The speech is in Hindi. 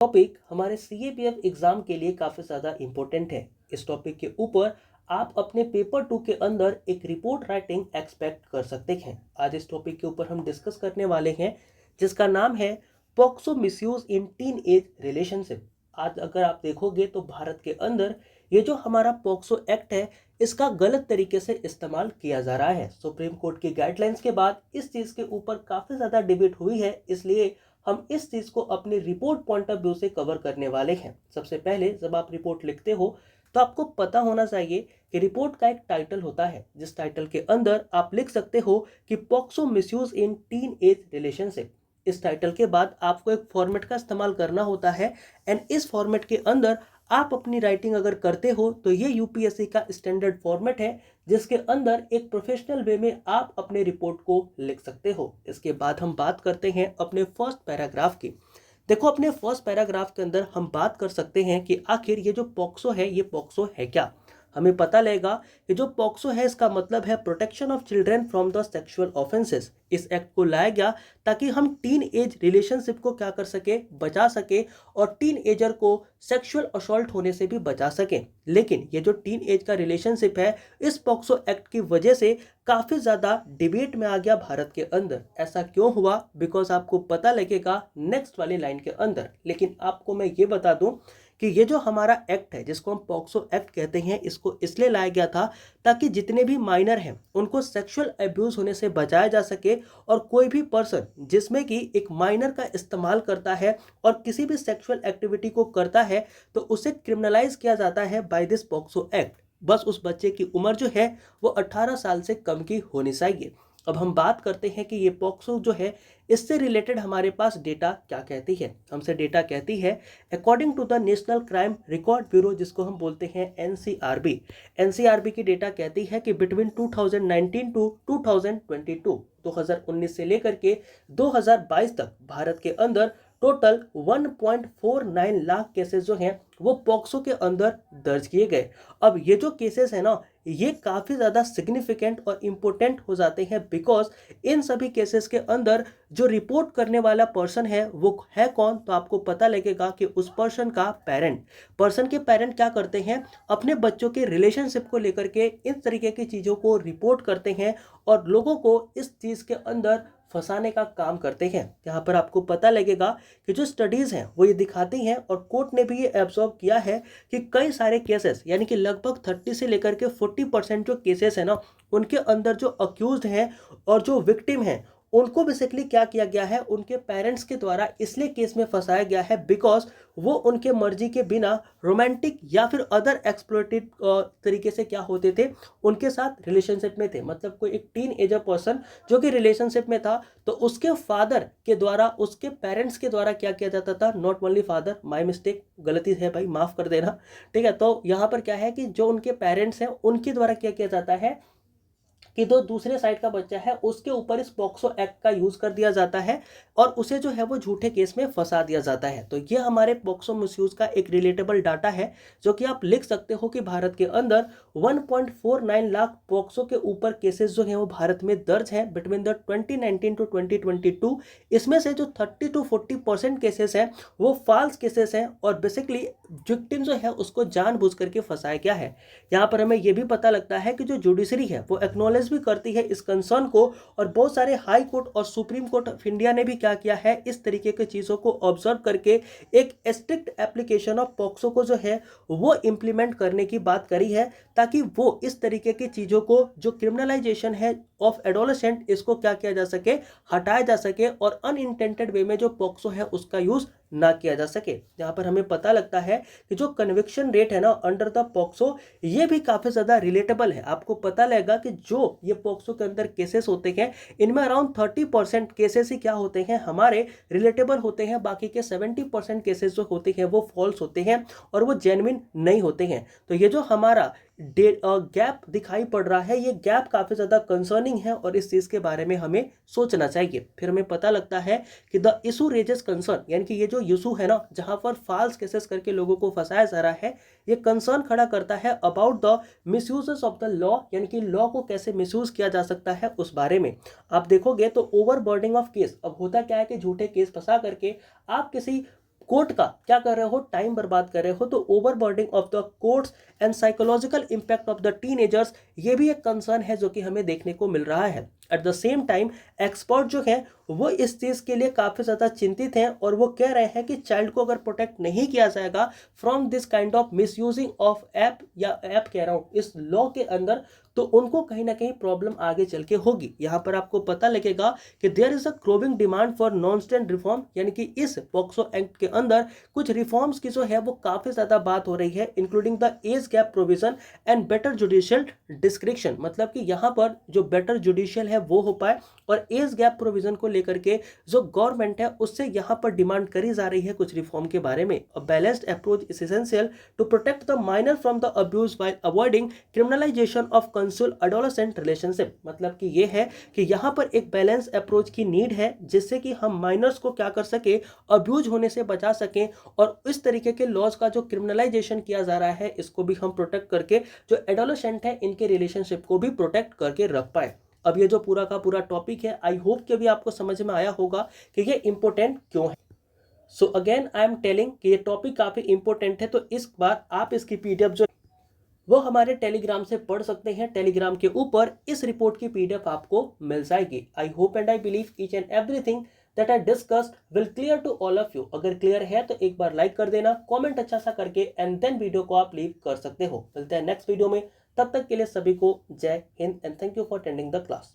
टॉपिक हमारे सीएपीएफ एग्जाम के लिए काफ़ी ज़्यादा इम्पोर्टेंट है। इस टॉपिक के ऊपर आप अपने पेपर 2 के अंदर एक रिपोर्ट राइटिंग एक्सपेक्ट कर सकते हैं। आज इस टॉपिक के ऊपर हम डिस्कस करने वाले हैं जिसका नाम है पॉक्सो मिसयूज इन टीन एज रिलेशनशिप। आज अगर आप देखोगे तो भारत के अंदर ये जो हमारा पॉक्सो एक्ट है इसका गलत तरीके से इस्तेमाल किया जा रहा है। सुप्रीम कोर्ट की गाइडलाइंस के बाद इस चीज़ के ऊपर काफ़ी ज़्यादा डिबेट हुई है, इसलिए हम इस चीज को अपनी रिपोर्ट पॉइंट ऑफ व्यू से कवर करने वाले हैं। सबसे पहले जब आप रिपोर्ट लिखते हो तो आपको पता होना चाहिए कि रिपोर्ट का एक टाइटल होता है, जिस टाइटल के अंदर आप लिख सकते हो कि पॉक्सो मिसयूज इन टीन एज रिलेशनशिप। इस टाइटल के बाद आपको एक फॉर्मेट का इस्तेमाल करना होता है एंड इस फॉर्मेट के अंदर आप अपनी राइटिंग अगर करते हो तो ये यूपीएससी का स्टैंडर्ड फॉर्मेट है जिसके अंदर एक प्रोफेशनल वे में आप अपने रिपोर्ट को लिख सकते हो। इसके बाद हम बात करते हैं अपने फर्स्ट पैराग्राफ की। देखो, अपने फर्स्ट पैराग्राफ के अंदर हम बात कर सकते हैं कि आखिर ये जो पॉक्सो है ये पॉक्सो है क्या। हमें पता लगेगा कि जो पॉक्सो है इसका मतलब है protection of children from the sexual offences. इस एक्ट को लाया गया ताकि हम टीन एज रिलेशनशिप को क्या कर सके, बचा सके और टीन एजर को सेक्सुअल असॉल्ट होने से भी बचा सके। लेकिन ये जो टीन एज का रिलेशनशिप है इस पॉक्सो एक्ट की वजह से काफ़ी ज़्यादा डिबेट में आ गया भारत के अंदर। ऐसा क्यों हुआ, बिकॉज आपको पता लगेगा नेक्स्ट वाली लाइन के अंदर। लेकिन आपको मैं ये बता दूं कि ये जो हमारा एक्ट है जिसको हम पॉक्सो एक्ट कहते हैं इसको इसलिए लाया गया था ताकि जितने भी माइनर हैं उनको सेक्सुअल अब्यूज़ होने से बचाया जा सके और कोई भी पर्सन जिसमें कि एक माइनर का इस्तेमाल करता है और किसी भी सेक्सुअल एक्टिविटी को करता है तो उसे क्रिमिनलाइज किया जाता है बाय दिस पॉक्सो एक्ट। बस उस बच्चे की उम्र जो है वो 18 साल से कम की होनी चाहिए। अब हम बात करते हैं कि ये पॉक्सो जो है इससे रिलेटेड हमारे पास डेटा क्या कहती है। हमसे डेटा कहती है according to the national crime record bureau जिसको हम बोलते हैं एनसीआरबी। एनसीआरबी की डेटा कहती है कि बिटवीन 2019 टू 2022 2019 से लेकर के 2022 तक भारत के अंदर टोटल 1.49 लाख केसेस जो हैं वो पॉक्सो के अंदर दर्ज किए गए। अब ये जो केसेस है ना ये काफ़ी ज़्यादा सिग्निफिकेंट और इम्पोर्टेंट हो जाते हैं बिकॉज इन सभी केसेस के अंदर जो रिपोर्ट करने वाला पर्सन है वो है कौन, तो आपको पता लगेगा कि उस पर्सन के पेरेंट क्या करते हैं, अपने बच्चों के रिलेशनशिप को लेकर के इस तरीके की चीज़ों को रिपोर्ट करते हैं और लोगों को इस चीज़ के अंदर फंसाने का काम करते हैं। यहाँ पर आपको पता लगेगा कि जो स्टडीज़ हैं वो ये दिखाती हैं और कोर्ट ने भी ये एब्जॉर्व किया है कि कई सारे केसेस यानी कि लगभग 30 से लेकर के 40% जो केसेस है ना उनके अंदर जो अक्यूज्ड हैं और जो विक्टिम हैं उनको बेसिकली क्या किया गया है, उनके पेरेंट्स के द्वारा इसलिए केस में फंसाया गया है बिकॉज वो उनके मर्जी के बिना रोमांटिक या फिर अदर एक्सप्लॉइटेड तरीके से क्या होते थे, उनके साथ रिलेशनशिप में थे। मतलब कोई एक टीन एजर पर्सन जो कि रिलेशनशिप में था तो उसके फादर के द्वारा, उसके पेरेंट्स के द्वारा क्या किया जाता था, not only father, my mistake, गलती है भाई, माफ़ कर देना, ठीक है। तो यहाँ पर क्या है कि जो उनके पेरेंट्स हैं उनके द्वारा क्या किया जाता है कि जो दूसरे साइड का बच्चा है उसके ऊपर इस पॉक्सो एक्ट का यूज कर दिया जाता है और उसे जो है वो झूठे केस में फंसा दिया जाता है। तो ये हमारे पॉक्सो मिसयूज का एक रिलेटेबल डाटा है जो कि आप लिख सकते हो कि भारत के अंदर 1.49 लाख पॉक्सो के ऊपर केसेस जो हैं वो भारत में दर्ज हैं बिटवीन द 2019 टू 2022। इसमें से जो 30 to 40% केसेस हैं वो फॉल्स केसेस हैं और बेसिकली विक्टिम जो है उसको जानबूझ करके फंसाया गया है। यहाँ पर हमें यह भी पता लगता है कि जो जुडिशरी है वो एक्नॉलेज भी करती है इस कंसर्न को और बहुत सारे हाई कोर्ट और सुप्रीम कोर्ट ऑफ इंडिया ने भी क्या किया है, इस तरीके की चीज़ों को ऑब्जर्व करके एक स्ट्रिक्ट एप्लीकेशन ऑफ पॉक्सो को जो है वो इंप्लीमेंट करने की बात करी है ताकि वो इस तरीके की चीज़ों को जो क्रिमिनलाइजेशन है ऑफ एडोलेसेंट इसको क्या किया जा सके, हटाया जा सके और अनइंटेंडेड वे में जो पॉक्सो है उसका यूज ना किया जा सके। यहाँ पर हमें पता लगता है कि जो कन्विक्शन रेट है ना अंडर द पॉक्सो ये भी काफ़ी ज़्यादा रिलेटेबल है। आपको पता लगेगा कि जो ये पॉक्सो के अंदर केसेस होते हैं इनमें अराउंड 30% केसेस ही क्या होते हैं, हमारे रिलेटेबल होते हैं, बाकी के 70% केसेस जो होते हैं वो फॉल्स होते हैं और वो जेन्युइन नहीं होते हैं। तो ये जो हमारा गैप दिखाई पड़ रहा है ये गैप काफ़ी ज़्यादा कंसर्निंग है और इस चीज़ के बारे में हमें सोचना चाहिए। फिर हमें पता लगता है कि द इशू रेजेस कंसर्न, यानी कि ये जो इशू है ना जहाँ पर फॉल्स केसेस करके लोगों को फंसाया जा रहा है, ये कंसर्न खड़ा करता है about the misuses of the law, यानी कि लॉ को कैसे मिसयूज किया जा सकता है उस बारे में। आप देखोगे तो ओवरबर्डनिंग ऑफ केस, अब होता क्या है कि झूठे केस फंसा करके आप किसी कोर्ट का क्या कर रहे हो, टाइम बर्बाद कर रहे हो, तो overburdening of the courts and psychological impact of the teenagers, ये भी एक कंसर्न है जो कि हमें देखने को मिल रहा है। At the same time expert जो है वो इस चीज के लिए काफी ज्यादा चिंतित हैं और वो कह रहे हैं कि चाइल्ड को अगर प्रोटेक्ट नहीं किया जाएगा from this kind of misusing of app, या ऐप कह रहा हूं इस लॉ के अंदर, तो उनको कहीं ना कहीं प्रॉब्लम आगे चल के होगी। यहां पर आपको पता लगेगा कि there is a growing demand for non stand reform, यानी कि इस पॉक्सो एक्ट के अंदर कुछ रिफॉर्म्स की जो है वो काफी ज्यादा बात हो रही है, including the age gap provision and better judicial description, मतलब कि यहां पर जो बेटर जुडिशियल है वो हो पाए, और एज गैप प्रोविजन को लेकर के जो गवर्नमेंट है उससे यहां पर डिमांड करी जा रही है कुछ रिफॉर्म के बारे में। A balanced approach is essential to protect the minor from the abuse while avoiding criminalisation of consensual adolescent relationship, मतलब कि ये है कि यहां पर एक बैलेंस अप्रोच की नीड है जिससे कि हम माइनर्स को क्या कर सके, अब्यूज होने से बचा सकें, और इस तरीके के लॉज का जो क्रिमिनलाइजेशन किया जा रहा है इसको भी हम प्रोटेक्ट करके जो एडोलेसेंट है इनके रिलेशनशिप को भी प्रोटेक्ट करके रख पाए। अब ये जो पूरा का पूरा टॉपिक है, आई होप कि अभी आपको समझ में आया होगा कि ये इंपॉर्टेंट क्यों है। So again I am telling कि ये टॉपिक काफी इंपॉर्टेंट है, तो इस बार आप इसकी पीडीएफ जो वो हमारे टेलीग्राम से पढ़ सकते हैं। टेलीग्राम के ऊपर इस रिपोर्ट की पीडीएफ आपको मिल जाएगी। I hope and I believe each and everything that I discussed will clear to all of you. अगर क्लियर है तो एक बार लाइक कर देना, कमेंट अच्छा सा करके, एंड देन वीडियो को आप लीव कर सकते हो। मिलते हैं नेक्स्ट वीडियो में, तब तक के लिए सभी को जय Hind and thank you for attending the class.